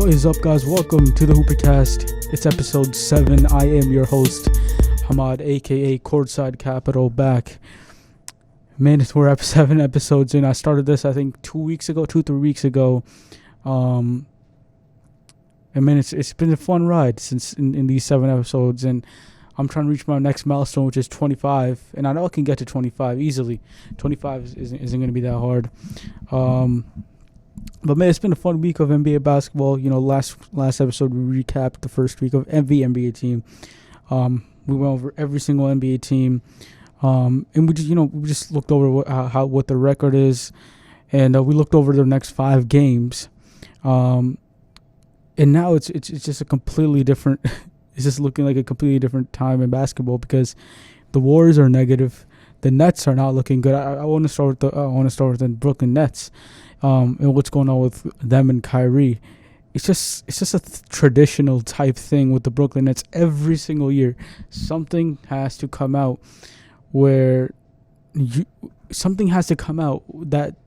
What is up, guys? Welcome to the Hoopercast. It's episode 7. I am your host, Hamad, aka CourtsideCapital, back. Man, we're up 7 episodes in. I started this, I think, 3 weeks ago. And man, it's been a fun ride since in these 7 episodes, and I'm trying to reach my next milestone, which is 25. And I know I can get to 25 easily. 25 isn't going to be that hard. But man, it's been a fun week of NBA basketball. You know, last episode we recapped the first week of every NBA team. We went over every single NBA team, and we just looked over what the record is, and we looked over their next 5 games. And now it's just a completely different. It's just looking like a completely different time in basketball because the Warriors are negative. The Nets are not looking good. I want to start with the Brooklyn Nets. And what's going on with them and Kyrie. It's just a traditional type thing with the Brooklyn Nets. Every single year, something has to come out that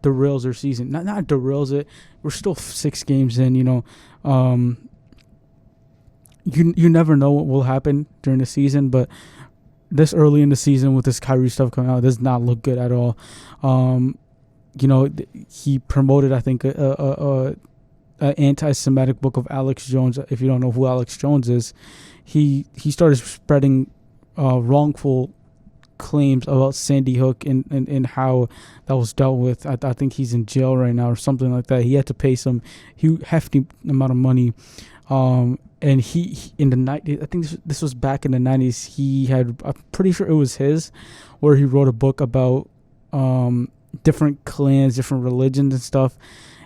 derails their season. Not derails it. We're still 6 games in, You never know what will happen during the season, but this early in the season with this Kyrie stuff coming out does not look good at all. He promoted, I think, a anti-Semitic book of Alex Jones. If you don't know who Alex Jones is, he started spreading wrongful claims about Sandy Hook and how that was dealt with. I think he's in jail right now or something like that. He had to pay some hefty amount of money. And he in the 90s, I think this was back in the 90s. I'm pretty sure it was his, where he wrote a book about different clans, different religions and stuff.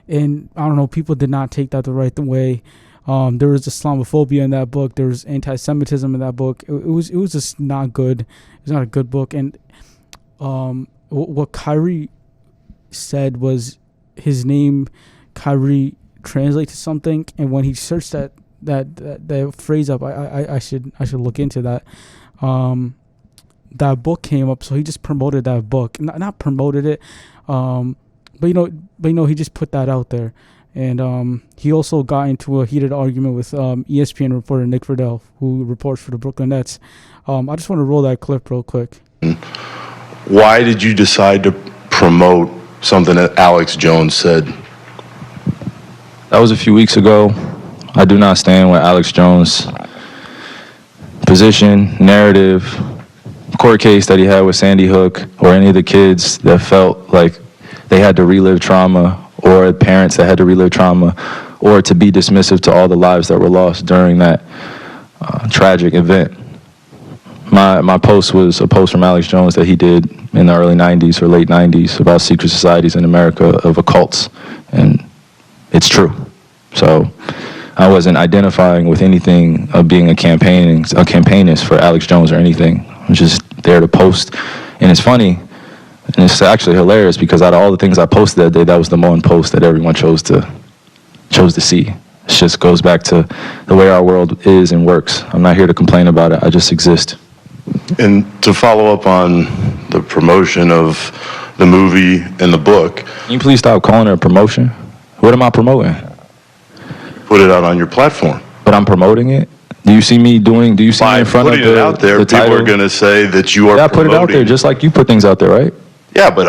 And I don't know, people did not take that the right way. There was Islamophobia in that book. There was anti-Semitism in that book. It was just not good. It was not a good book. And what Kyrie said was his name, Kyrie, translates to something. And when he searched that phrase up, I should look into that. That book came up, so he just promoted that book. Not promoted it, but he just put that out there. And he also got into a heated argument with ESPN reporter Nick Friedel, who reports for the Brooklyn Nets. I just want to roll that clip real quick. Why did you decide to promote something that Alex Jones said? That was a few weeks ago. I do not stand with Alex Jones' position, narrative, court case that he had with Sandy Hook, or any of the kids that felt like they had to relive trauma, or parents that had to relive trauma, or to be dismissive to all the lives that were lost during that tragic event. My post was a post from Alex Jones that he did in the early 90s or late 90s about secret societies in America of occults, and it's true. So I wasn't identifying with anything of being a campaignist for Alex Jones or anything. I'm just there to post. And it's funny, and it's actually hilarious, because out of all the things I posted that day, that was the one post that everyone chose to see. It just goes back to the way our world is and works. I'm not here to complain about it. I just exist. And to follow up on the promotion of the movie and the book. Can you please stop calling it a promotion? What am I promoting? Put it out on your platform. But I'm promoting it? Do you see me in front of the title? By putting it out there, people are going to say that you are promoting. Yeah, put it out there, just like you put things out there, right? Yeah, but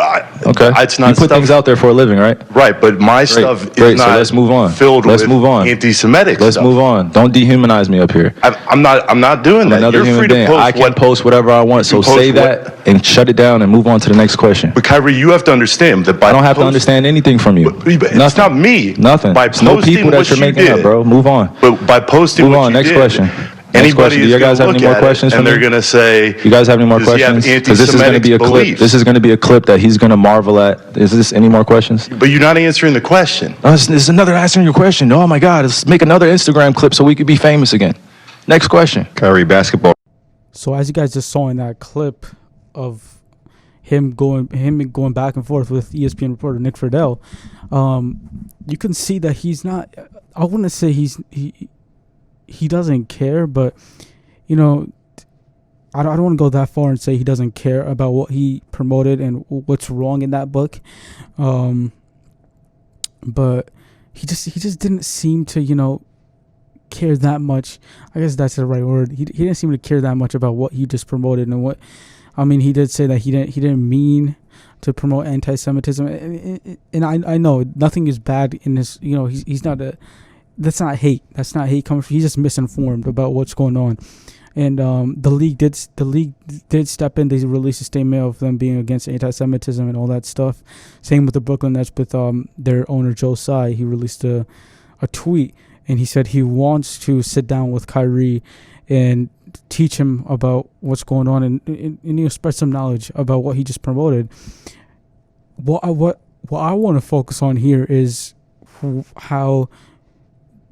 it's not. You put things out there for a living, right? Right, but my stuff is not. So let's move on. Filled with anti-Semitic stuff. Let's move on. Don't dehumanize me up here. I'm not doing that. Another human being. I can post whatever I want. So say that and shut it down and move on to the next question. But Kyrie, you have to understand that I don't have to understand anything from you. It's not me. Nothing. It's no people that you're making up, bro. Move on. But by posting move what on. you Next did, question. Anybody do you guys have any more questions? And they're going to say, you guys have any more questions? Because this is going to be a clip. This is going to be a clip that he's going to marvel at. Is this any more questions? But you're not answering the question. This is another answering your question. Oh my God! Let's make another Instagram clip so we could be famous again. Next question. Kyrie, basketball. So as you guys just saw in that clip of him going back and forth with ESPN reporter Nick Friedel, you can see that he's not. I wouldn't say he doesn't care, but I don't want to go that far and say he doesn't care about what he promoted and what's wrong in that book. But he just didn't seem to care that much. I guess that's the right word. He didn't seem to care that much about what he just promoted and what. I mean, he did say that he didn't mean to promote anti-Semitism, and I know nothing is bad in this. You know, he's not a. That's not hate. That's not hate coming from. He's just misinformed about what's going on. And the league did step in. They released a statement of them being against anti-Semitism and all that stuff. Same with the Brooklyn Nets with their owner Joe Tsai. He released a tweet, and he said he wants to sit down with Kyrie and teach him about what's going on and spread some knowledge about what he just promoted. What I want to focus on here is how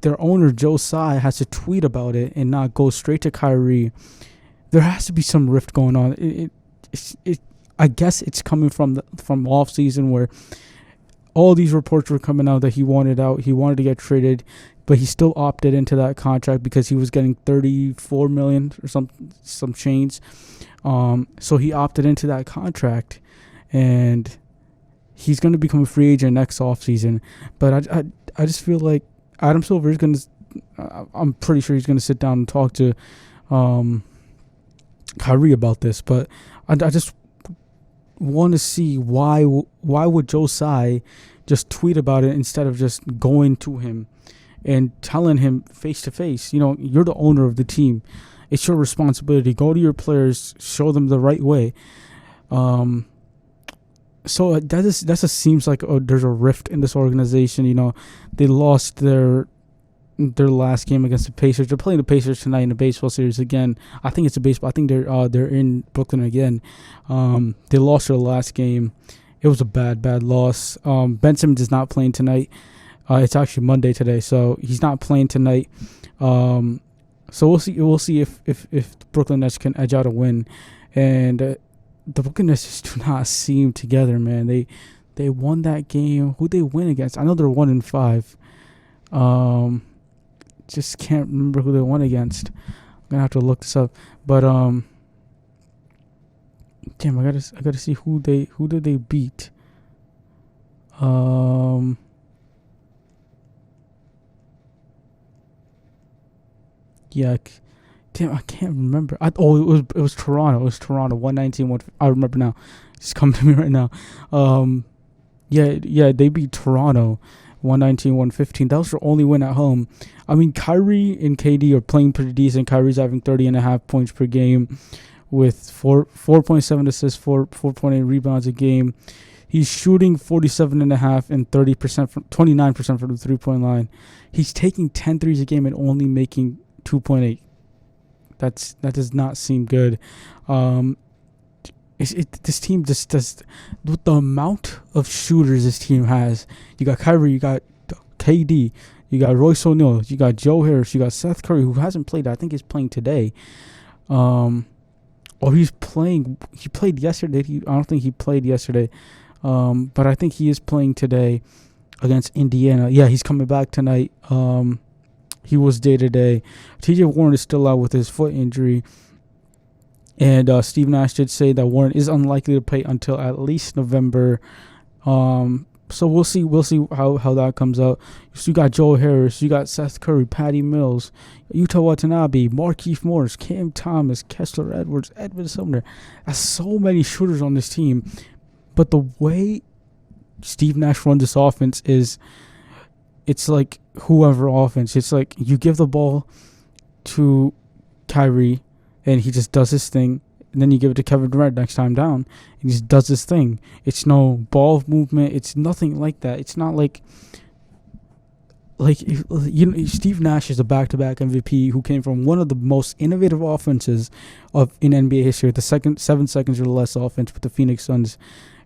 their owner Joe Tsai has to tweet about it and not go straight to Kyrie. There has to be some rift going on. I guess it's coming from off season where all these reports were coming out that he wanted out. He wanted to get traded, but he still opted into that contract because he was getting $34 million or some change. So he opted into that contract, and he's going to become a free agent next offseason. But I just feel like Adam Silver is going to, I'm pretty sure he's going to sit down and talk to Kyrie about this. But I just want to see why would Joe Tsai just tweet about it instead of just going to him and telling him face to face. You know, you're the owner of the team. It's your responsibility. Go to your players, show them the right way. So that just seems like there's a rift in this organization. You know, they lost their last game against the Pacers. They're playing the Pacers tonight in the baseball series again. I think it's a baseball. I think they're in Brooklyn again. They lost their last game. It was a bad loss. Ben Simmons is not playing tonight. It's actually Monday today, so he's not playing tonight. So we'll see. We'll see if the Brooklyn Nets can edge out a win, and the Brooklyn Nets just do not seem together, man. They won that game. Who they win against? I know they're 1-5. Just can't remember who they won against. I'm gonna have to look this up. But damn, I gotta see who did they beat. Yeah. Damn, I can't remember. It was Toronto. It was Toronto. 119. I remember now. It's coming to me right now. Yeah, they beat Toronto 119-115. That was their only win at home. I mean, Kyrie and KD are playing pretty decent. Kyrie's having 30.5 points per game with 4.7 assists, 4.8 rebounds a game. He's shooting 47.5 and 29% from the 3-point line. He's taking 10 threes a game and only making 2.8. That does not seem good. This team just does, with the amount of shooters this team has. You got Kyrie, you got KD, you got Royce O'Neal, you got Joe Harris, you got Seth Curry, who hasn't played. I think he's playing today. He's playing. He played yesterday. I don't think he played yesterday, but I think he is playing today against Indiana. Yeah, he's coming back tonight. He was day-to-day. T.J. Warren is still out with his foot injury. And Steve Nash did say that Warren is unlikely to play until at least November. So we'll see how that comes out. So you got Joe Harris, you got Seth Curry, Patty Mills, Yuta Watanabe, Markieff Morris, Cam Thomas, Kessler Edwards, Edmund Sumner. That's so many shooters on this team. But the way Steve Nash runs this offense is, it's like whoever offense. It's like you give the ball to Kyrie and he just does his thing, and then you give it to Kevin Durant next time down and he just does his thing. It's no ball movement. It's nothing like that. It's not like Steve Nash is a back-to-back MVP who came from one of the most innovative offenses in NBA history, the 7 seconds or less offense with the Phoenix Suns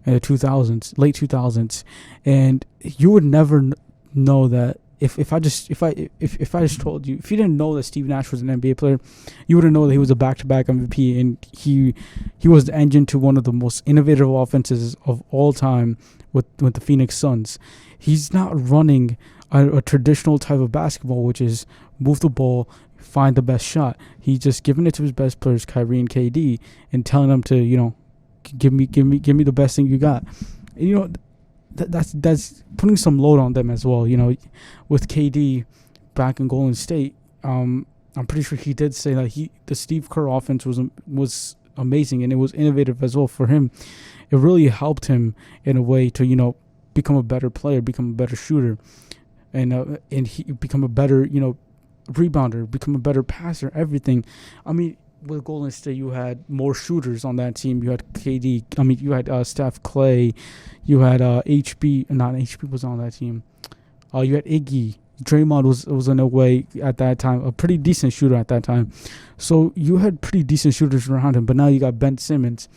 in the 2000s, late 2000s, and you would never know that if I just told you, if you didn't know that Steve Nash was an NBA player, you wouldn't know that he was a back-to-back MVP, and he was the engine to one of the most innovative offenses of all time with the Phoenix Suns. He's not running a traditional type of basketball, which is move the ball, find the best shot. He's just giving it to his best players, Kyrie and KD, and telling them to, give me the best thing you got. And, that's putting some load on them as well. With KD back in Golden State, I'm pretty sure he did say that the Steve Kerr offense was amazing, and it was innovative as well for him. It really helped him in a way to become a better player, become a better shooter, and he become a better rebounder, become a better passer, everything. I mean, with Golden State, you had more shooters on that team. You had KD. I mean, you had Steph, Clay. You had HB. Not HB was on that team. You had Iggy. Draymond was in a way at that time a pretty decent shooter at that time. So you had pretty decent shooters around him. But now you got Ben Simmons.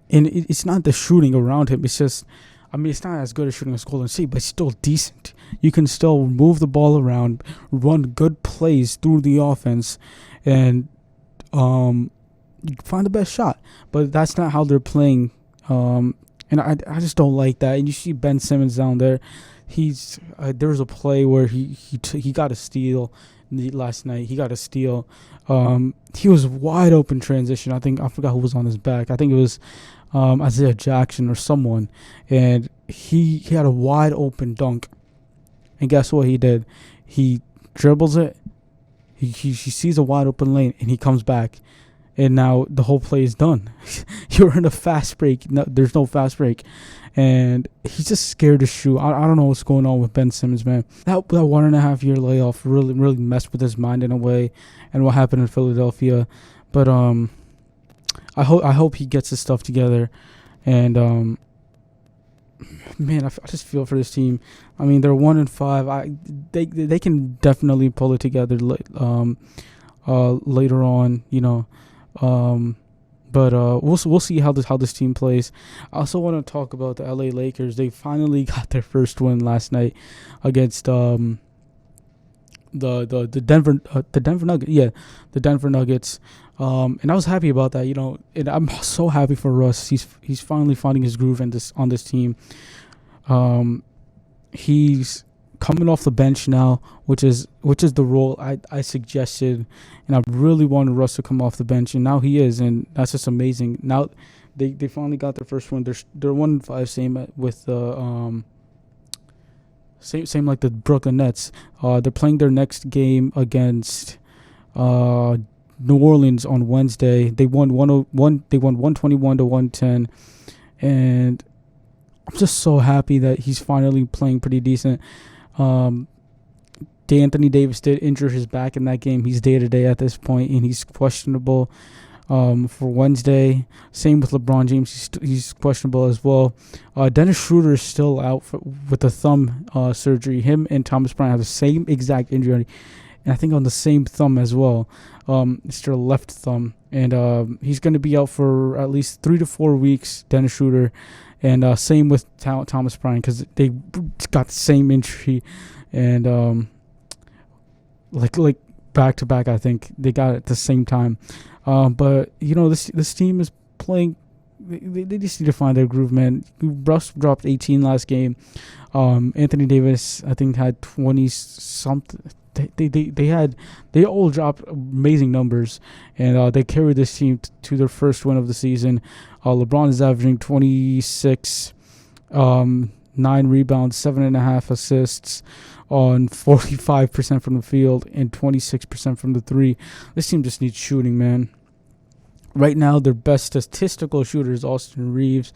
And it's not the shooting around him. It's just, I mean, it's not as good as shooting as Golden State, but it's still decent. You can still move the ball around, run good plays through the offense, and you find the best shot. But that's not how they're playing. And I just don't like that. And you see Ben Simmons down there. There was a play where he got a steal last night. He got a steal. He was wide open transition. I forgot who was on his back. I think it was Isaiah Jackson or someone, and he had a wide open dunk. And guess what he did? He dribbles it. He sees a wide open lane, and he comes back, and now the whole play is done. You're in a fast break. No, there's no fast break, and he's just scared to shoot. I don't know what's going on with Ben Simmons, man. That 1.5 year layoff really messed with his mind in a way, and what happened in Philadelphia. But I hope he gets his stuff together, and man, I just feel for this team. I mean, they're 1-5. They can definitely pull it together later on, But we'll see how this team plays. I also want to talk about the LA Lakers. They finally got their first win last night against the Denver Nuggets. Yeah, the Denver Nuggets. And I was happy about that, And I'm so happy for Russ. He's finally finding his groove on this team. He's coming off the bench now, which is the role I suggested, and I really wanted Russ to come off the bench, and now he is, and that's just amazing. Now they finally got their first win. They're 1-5, same with the same like the Brooklyn Nets. They're playing their next game against New Orleans on Wednesday. They won 121-110, and I'm just so happy that he's finally playing pretty decent. Anthony Davis did injure his back in that game. He's day-to-day at this point, and he's questionable for Wednesday. Same with LeBron James. He's questionable as well. Dennis Schroeder is still out with the thumb surgery. Him and Thomas Bryant have the same exact injury, and I think on the same thumb as well. It's their left thumb. And he's going to be out for at least 3 to 4 weeks, Dennis Schroeder. And same with Thomas Bryant, because they got the same injury. And like back to back, I think they got it at the same time. But this team is playing. They just need to find their groove, man. Russ dropped 18 last game. Anthony Davis, I think, had 20 something. They all dropped amazing numbers, and they carried this team to their first win of the season. LeBron is averaging 26, 9 rebounds, 7.5 assists on 45% from the field and 26% from the three. This team just needs shooting, man. Right now, their best statistical shooter is Austin Reeves,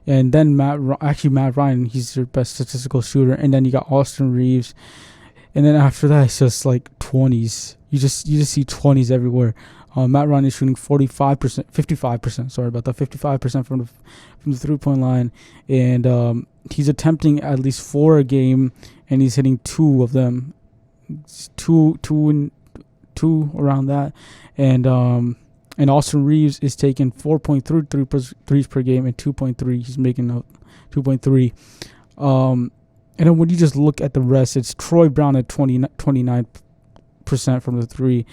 and then Matt Ryan. He's their best statistical shooter, and then you got Austin Reeves. And then after that, it's just like 20s. You just see 20s everywhere. Matt Ryan is shooting 55%. Sorry about that. 55% from the 3-point line, and he's attempting at least 4 a game, and he's hitting 2 of them, two around that. And Austin Reeves is taking 4.3 threes per game and 2.3. He's making 2.3. And then when you just look at the rest, it's Troy Brown at 29% from the 3.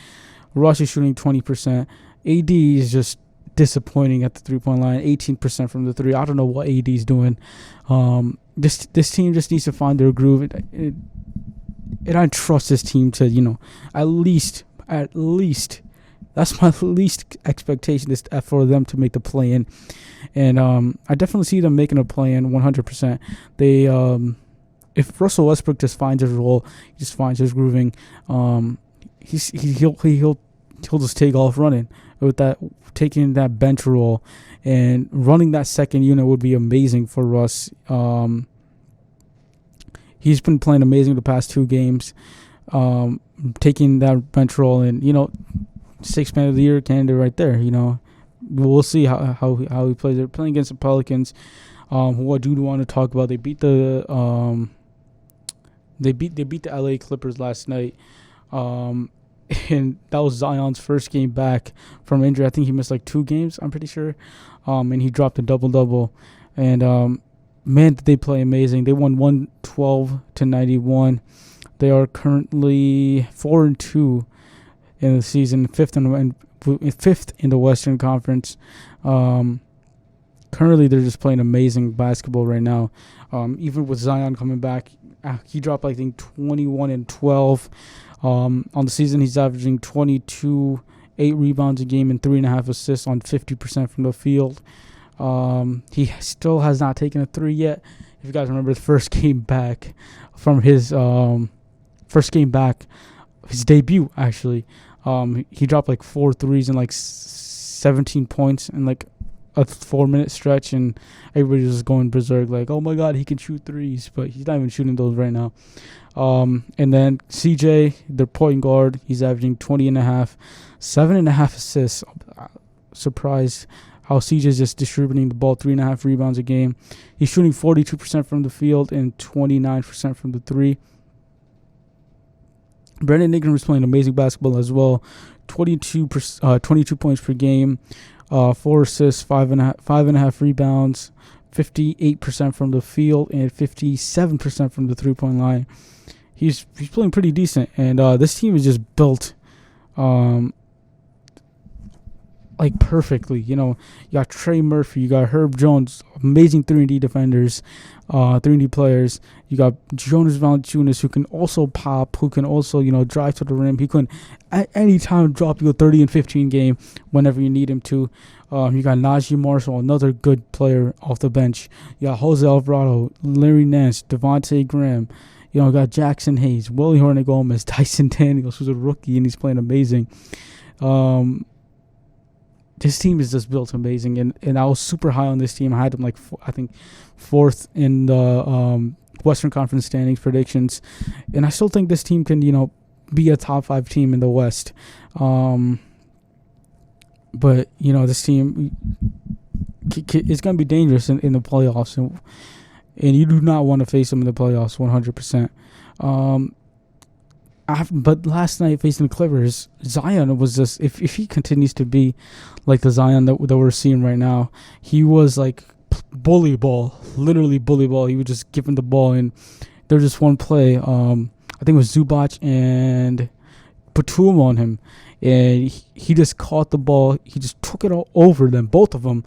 Russ is shooting 20%. AD is just disappointing at the 3-point line, 18% from the 3. I don't know what AD is doing. This team just needs to find their groove. And I trust this team to, at least, that's my least expectation is for them to make the play-in. And I definitely see them making a play-in 100%. They... If Russell Westbrook just finds his role, he just finds his grooving, he'll just take off running with that, taking that bench role and running that second unit would be amazing for Russ. He's been playing amazing the past 2 games, taking that bench role, and 6th man of the year candidate right there. We'll see how he plays. They're playing against the Pelicans, who I do want to talk about. They beat the LA Clippers last night, and that was Zion's first game back from injury. I think he missed like 2 games, I'm pretty sure, and he dropped a double-double. And man, did they play amazing. They won 112-91. They are currently 4-2 in the season, fifth in the Western Conference. Currently, they're just playing amazing basketball right now. Even with Zion coming back, he dropped, I think, 21 and 12. On the season, he's averaging 22, 8 rebounds a game, and 3.5 assists on 50% from the field. He still has not taken a 3 yet. If you guys remember the first game back from his his debut, actually, he dropped like 4 threes and like 17 points in like a 4-minute stretch, and everybody was going berserk like, oh my god, he can shoot threes, but he's not even shooting those right now. And then CJ, their point guard, he's averaging 20.5, 7.5 assists. Surprised how CJ's just distributing the ball, 3.5 rebounds a game. He's shooting 42% from the field and 29% from the 3. Brandon Ingram is playing amazing basketball as well. 22 points per game, 4 assists, 5.5 rebounds, 58% from the field, and 57% from the 3-point line. He's playing pretty decent, and this team is just built like perfectly. You got Trey Murphy, you got Herb Jones, amazing 3-and-D defenders, 3-and-D players. You got Jonas Valanciunas, who can also pop, who can also drive to the rim. He can at any time drop you a 30 and 15 game whenever you need him to. You got Najee Marshall, another good player off the bench. You got Jose Alvarado, Larry Nance, Devontae Graham. You got Jackson Hayes, Willie Horne-Gomez, Tyson Daniels, who's a rookie, and he's playing amazing. This team is just built amazing, and I was super high on this team. I had them like I think 4th in the Western Conference standings predictions, and I still think this team can be a top 5 team in the West. But this team is going to be dangerous in the playoffs, and you do not want to face them in the playoffs 100%. But last night facing the Clippers, Zion was just, if he continues to be like the Zion that we're seeing right now, he was like bully ball, literally bully ball. He was just giving the ball, and there was just one play, I think it was Zubac and Batum on him, and he just caught the ball. He just took it all over them, both of them.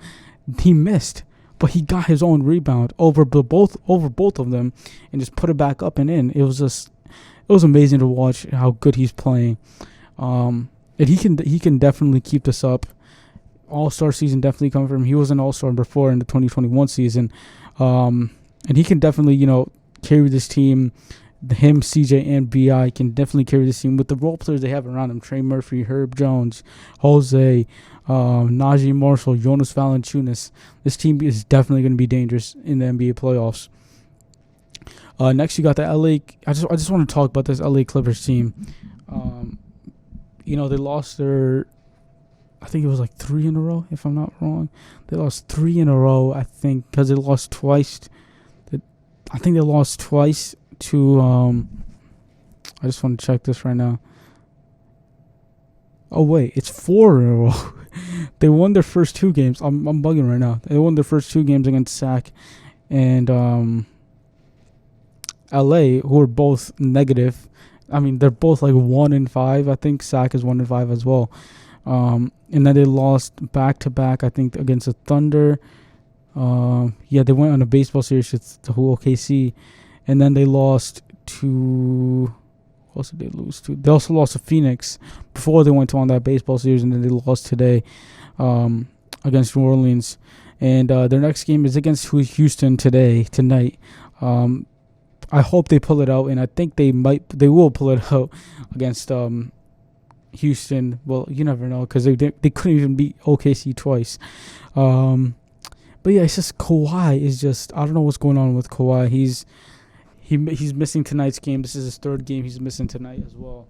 He missed, but he got his own rebound over both of them, and just put it back up and in. It was amazing to watch how good he's playing, and he can definitely keep this up. All-Star season definitely coming from him. He was an All-Star before in the 2021 season, and he can definitely carry this team. Him, CJ, and BI can definitely carry this team with the role players they have around him: Trey Murphy, Herb Jones, Jose, Najee Marshall, Jonas Valanciunas. This team is definitely going to be dangerous in the NBA playoffs. Next, you got the LA. I just want to talk about this LA Clippers team. They lost their, I think it was like 3 in a row, if I'm not wrong. They lost 3 in a row, I think, because they lost twice. I think they lost twice to. I just want to check this right now. Oh wait, it's 4 in a row. They won their first 2 games. I'm bugging right now. They won their first 2 games against SAC and LA, who are both negative. I mean, they're both like 1-5. I think SAC is 1-5 as well. And then they lost back-to-back, I think, against the Thunder. They went on a baseball series with the whole OKC. And then they lost to... What else did they lose to? They also lost to Phoenix before they went on that baseball series. And then they lost today against New Orleans. And their next game is against Houston tonight. I hope they pull it out, and I think they will pull it out against Houston. Well, you never know because they couldn't even beat OKC twice. But yeah, it's just Kawhi is just, I don't know what's going on with Kawhi. He's missing tonight's game. This is his third game he's missing tonight as well.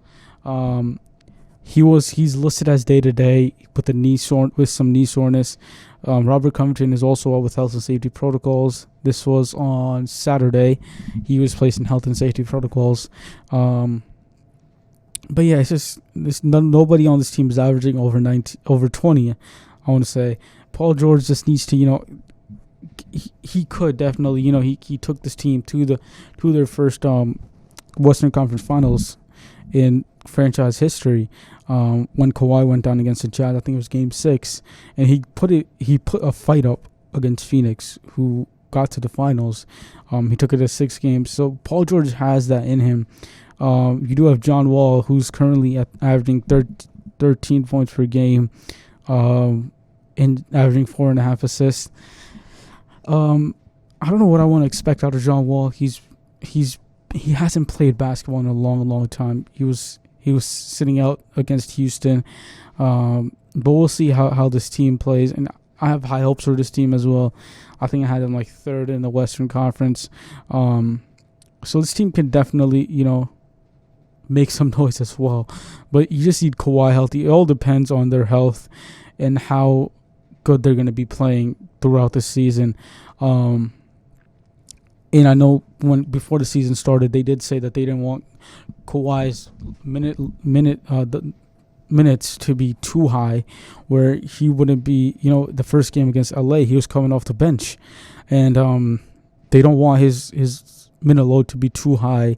He's listed as day-to-day with some knee soreness. Robert Covington is also out with health and safety protocols. This was on Saturday. He was placed in health and safety protocols. But yeah, it's just nobody on this team is averaging over 20. I want to say Paul George just needs to, he could definitely, he took this team to their first Western Conference Finals in franchise history. When Kawhi went down against the Jazz, I think it was Game 6, and he put a fight up against Phoenix, who got to the finals. He took it to 6 games. So Paul George has that in him. You do have John Wall, who's currently averaging 13 points per game, and averaging 4.5 assists. I don't know what I want to expect out of John Wall. He hasn't played basketball in a long, long time. He was sitting out against Houston, but we'll see how this team plays. And I have high hopes for this team as well. I think I had them like 3rd in the Western Conference. So this team can definitely, make some noise as well. But you just need Kawhi healthy. It all depends on their health and how good they're going to be playing throughout the season. And I know before the season started, they did say that they didn't want Kawhi's minutes to be too high, where he wouldn't be. The first game against LA, he was coming off the bench, and they don't want his minute load to be too high,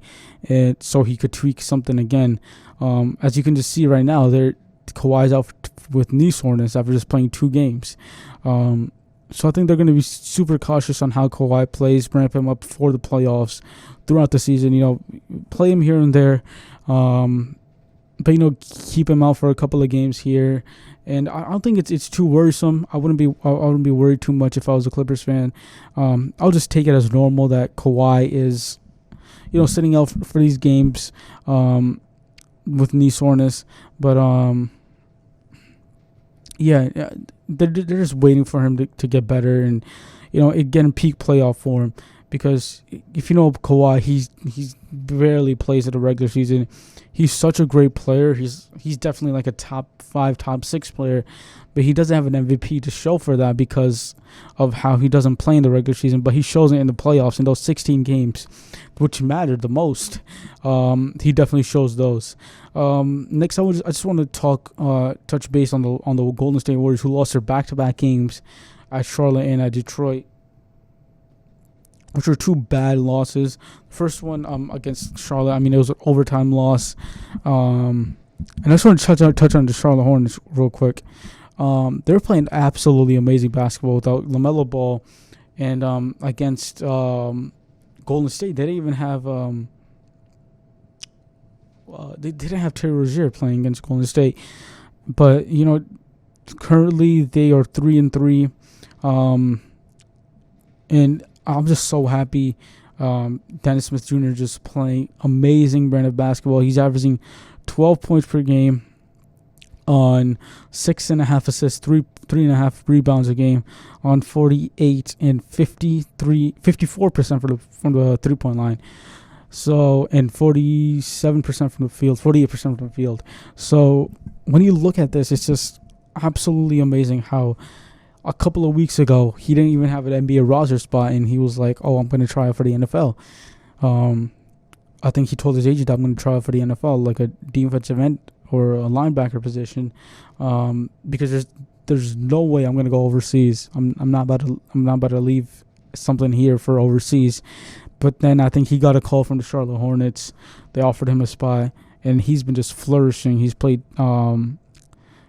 and so he could tweak something again. As you can just see right now, Kawhi's out with knee soreness after just playing 2 games. So I think they're going to be super cautious on how Kawhi plays, ramp him up for the playoffs throughout the season. Play him here and there, but keep him out for a couple of games here. And I don't think it's too worrisome. I wouldn't be worried too much if I was a Clippers fan. I'll just take it as normal that Kawhi is, sitting out for these games with knee soreness. But yeah, they're just waiting for him to get better and, get in peak playoff form. Because if you know Kawhi, he's barely plays in the regular season. He's such a great player. He's definitely like a top 5, top 6 player, but he doesn't have an MVP to show for that because of how he doesn't play in the regular season. But he shows it in the playoffs in those 16 games, which mattered the most. He definitely shows those. Next, I just want to touch base on the Golden State Warriors, who lost their back-to-back games at Charlotte and at Detroit, which were 2 bad losses. First one against Charlotte, it was an overtime loss. And I just want to touch on the Charlotte Hornets real quick. They were playing absolutely amazing basketball without LaMelo Ball. And against Golden State, they didn't even have they didn't have Terry Rozier playing against Golden State. But currently they are 3-3, and I'm just so happy. Dennis Smith Jr. just playing amazing brand of basketball. He's averaging 12 points per game on 6.5 assists, 3.5 rebounds a game, on 48 and 54% from the 3-point line. So, and 47% from the field, 48% from the field. So when you look at this, it's just absolutely amazing how a couple of weeks ago he didn't even have an NBA roster spot, and he was like, "Oh, I'm going to try out for the NFL." I think he told his agent, "I'm going to try out for the NFL, like a defensive end or a linebacker position, because there's no way I'm going to go overseas. I'm not about to leave something here for overseas." But then I think he got a call from the Charlotte Hornets. They offered him a spot, and he's been just flourishing. He's played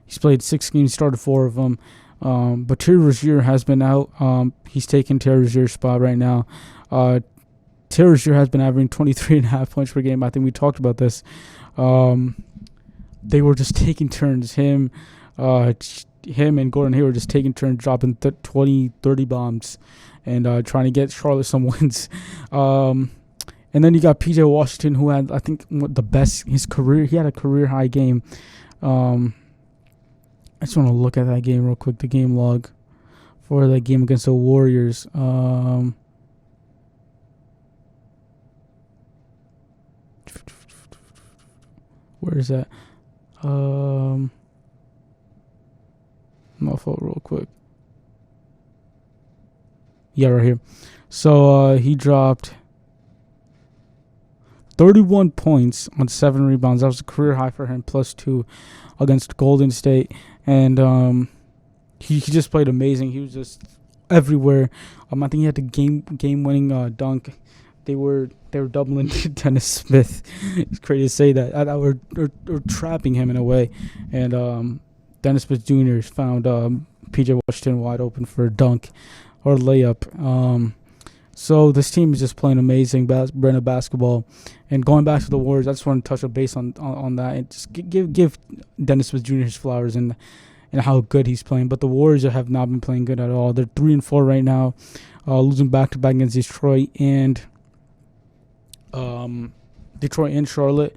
6 games, started 4 of them. But Terry Rozier has been out. He's taking Terry Rozier's spot right now. Terry Rozier has been averaging 23.5 points per game. I think we talked about this. They were just taking turns. Him and Gordon Hayward just taking turns, dropping 20, 30 bombs, and trying to get Charlotte some wins. And then you got PJ Washington, who had, I think, the best his career. He had a career high game I just want to look at that game real quick, the game log for that game against the Warriors. Where is that? My fault real quick. Yeah, right here. So he dropped 31 points on 7 rebounds. That was a career high for him, +2 against Golden State. And he just played amazing. He was just everywhere. I think he had the game-winning dunk. They were doubling Dennis Smith. It's crazy to say that. We're trapping him in a way. And Dennis Smith Jr. found P.J. Washington wide open for a dunk or layup. So this team is just playing amazing brand of basketball. And going back to the Warriors, I just want to touch a base on that and just give Dennis Smith Jr. his flowers and how good he's playing. But the Warriors have not been playing good at all. They're 3-4 right now, losing back-to-back against Detroit and Charlotte.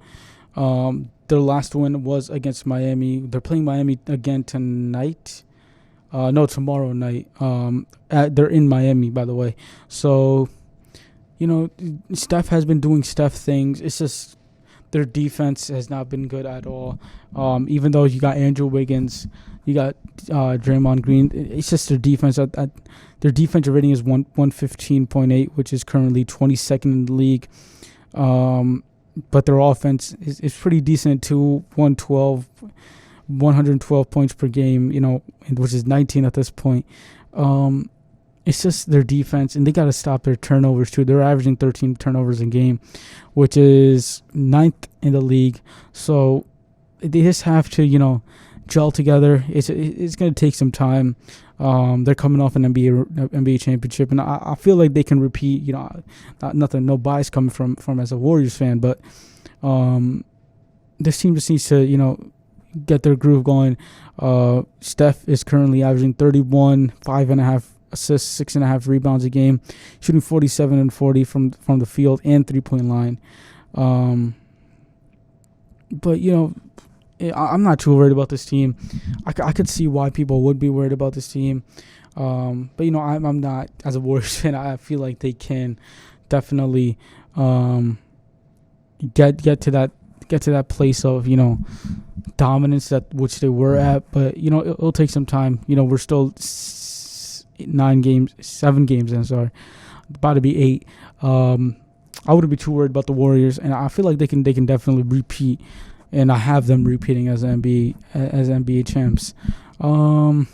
Their last win was against Miami. They're playing Miami again tonight. No, tomorrow night. They're in Miami, by the way. So, Steph has been doing Steph things. It's just their defense has not been good at all. Even though you got Andrew Wiggins, you got Draymond Green, it's just their defense. Their defensive rating is 115.8, which is currently 22nd in the league. But their offense is pretty decent too. 112 points per game, which is 19 at this point. It's just their defense, and they got to stop their turnovers too. They're averaging 13 turnovers a game, which is 9th in the league. So they just have to, gel together. It's going to take some time. They're coming off an NBA championship, and I feel like they can repeat. No bias coming from as a Warriors fan, but this team just needs to, get their groove going. Steph is currently averaging 31, 5.5 assists, 6.5 rebounds a game, shooting 47 and 40 from the field and 3-point line. But I'm not too worried about this team. I could see why people would be worried about this team. But I'm not, as a Warriors fan. I feel like they can definitely get to that place of dominance that which they were at. But it'll take some time. We're still 7 games in. Sorry, about to be 8. I wouldn't be too worried about the Warriors, and I feel like they can definitely repeat. And I have them repeating as NBA champs. Damn,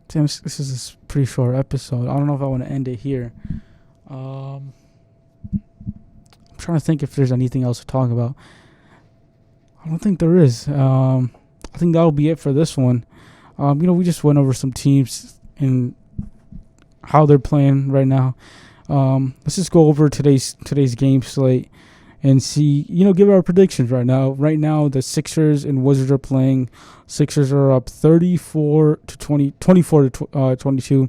this is a pretty short episode. I don't know if I want to end it here. I'm trying to think if there's anything else to talk about. I don't think there is. I think that'll be it for this one. We just went over some teams and how they're playing right now. Let's just go over today's game slate and see, give our predictions right now. Right now, the Sixers and Wizards are playing. Sixers are up 24 to 22.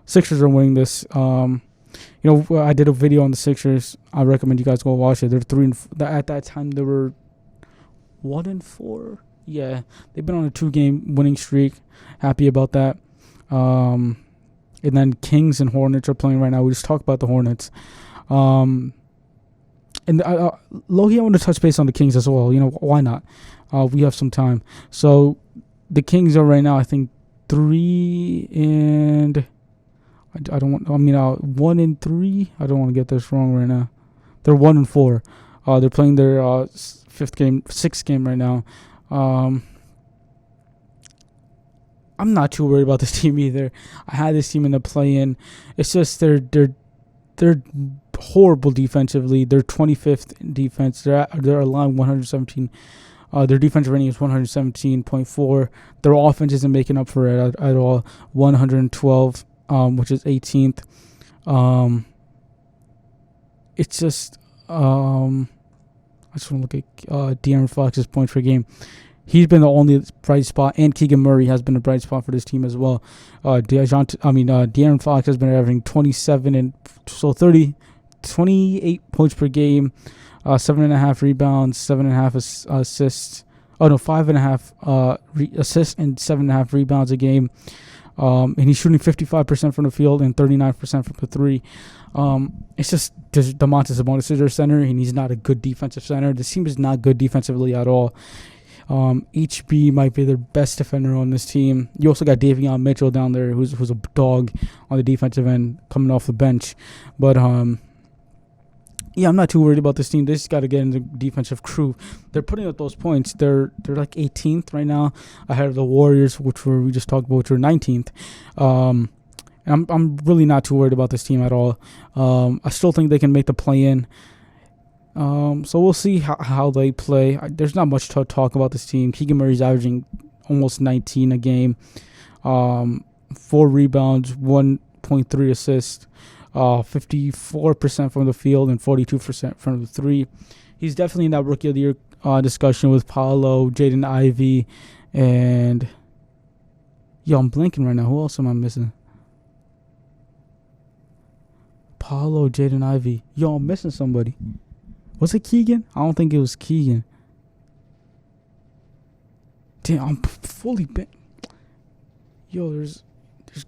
Sixers are winning this. I did a video on the Sixers. I recommend you guys go watch it. They're 3-4. At that time, they were 1-4. Yeah, they've been on a 2-game winning streak. Happy about that. And then Kings and Hornets are playing right now. We just talked about the Hornets. And Loki, I want to touch base on the Kings as well. Why not? We have some time. So the Kings are right now, I think, 3 and 1 and 3. I don't want to get this wrong right now. They're 1-4. They're playing their 6th game right now. I'm not too worried about this team either. I had this team in the play-in. It's just they're horrible defensively. They're 25th in defense. They're allowing 117. Their defensive rating is 117.4. Their offense isn't making up for it at all. 112, which is 18th. It's just I just want to look at De'Aaron Fox's points per game. He's been the only bright spot, and Keegan Murray has been a bright spot for this team as well. De'Aaron Fox has been averaging 28 points per game, 7.5 rebounds, 7.5 assists, 5.5 assists and 7.5 rebounds a game. And he's shooting 55% from the field and 39% from the three. It's just Domantas Sabonis is their center, and he's not a good defensive center. This team is not good defensively at all. HB might be their best defender on this team. You also got Davion Mitchell down there, who's a dog on the defensive end coming off the bench. But yeah, I'm not too worried about this team. They just got to get in the defensive crew. They're putting up those points. They're like 18th right now, ahead of the Warriors, we just talked about, which were 19th. And I'm really not too worried about this team at all. I still think they can make the play-in. So we'll see how they play. There's not much to talk about this team. Keegan Murray's averaging almost 19 a game, 4 rebounds, 1.3 assists, 54% from the field and 42% from the three. He's definitely in that Rookie of the Year discussion with Paolo, Jaden Ivey, and I'm blanking right now. Who else am I missing? Paolo, Jaden Ivey. I'm missing somebody. Was it Keegan? I don't think it was Keegan. Damn, I'm fully bent. There's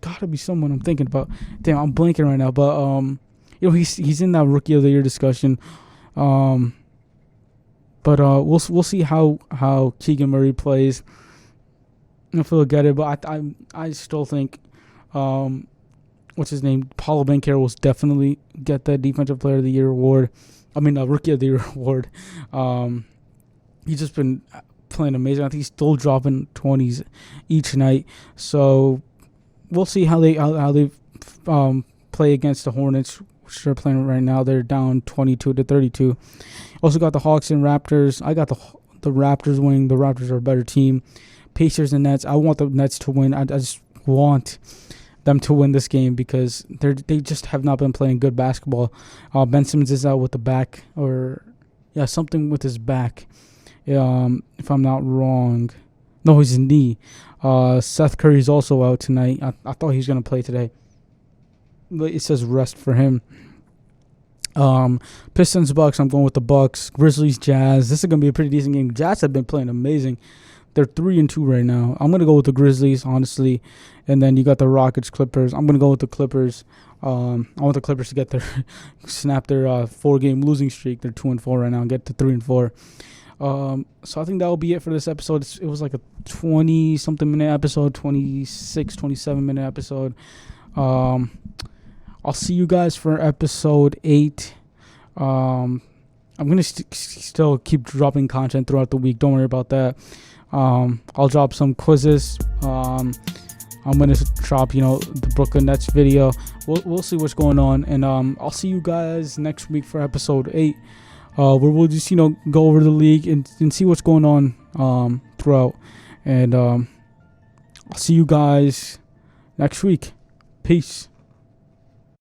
got to be someone I'm thinking about. Damn, I'm blanking right now. But he's in that Rookie of the Year discussion. But we'll see how Keegan Murray plays. If he'll get it, but I still think what's his name? Paulo Banchero will definitely get that Defensive Player of the Year award. Rookie of the Year award. He's just been playing amazing. I think he's still dropping 20s each night. So we'll see how they play against the Hornets, which they're playing right now. They're down 22-32. Also got the Hawks and Raptors. I got the Raptors winning. The Raptors are a better team. Pacers and Nets. I want the Nets to win. I just want them to win this game because they just have not been playing good basketball. Ben Simmons is out with the back, something with his back, if I'm not wrong. No, his knee. Seth Curry's also out tonight. I thought he was going to play today, but it says rest for him. Pistons, Bucks. I'm going with the Bucks. Grizzlies, Jazz. This is going to be a pretty decent game. Jazz have been playing amazing. They're 3-2 right now. I'm going to go with the Grizzlies, honestly. And then you got the Rockets, Clippers. I'm going to go with the Clippers. I want the Clippers to get snap their 4-game losing streak. They're 2-4 right now and get to 3-4. So I think that will be it for this episode. It was like a 20-something minute episode, 26, 27-minute episode. I'll see you guys for episode 8. I'm going to still keep dropping content throughout the week. Don't worry about that. I'll drop some quizzes. I'm going to drop, the Brooklyn Nets video. We'll see what's going on. And I'll see you guys next week for episode 8. Where we'll just, go over the league and see what's going on throughout. And I'll see you guys next week. Peace.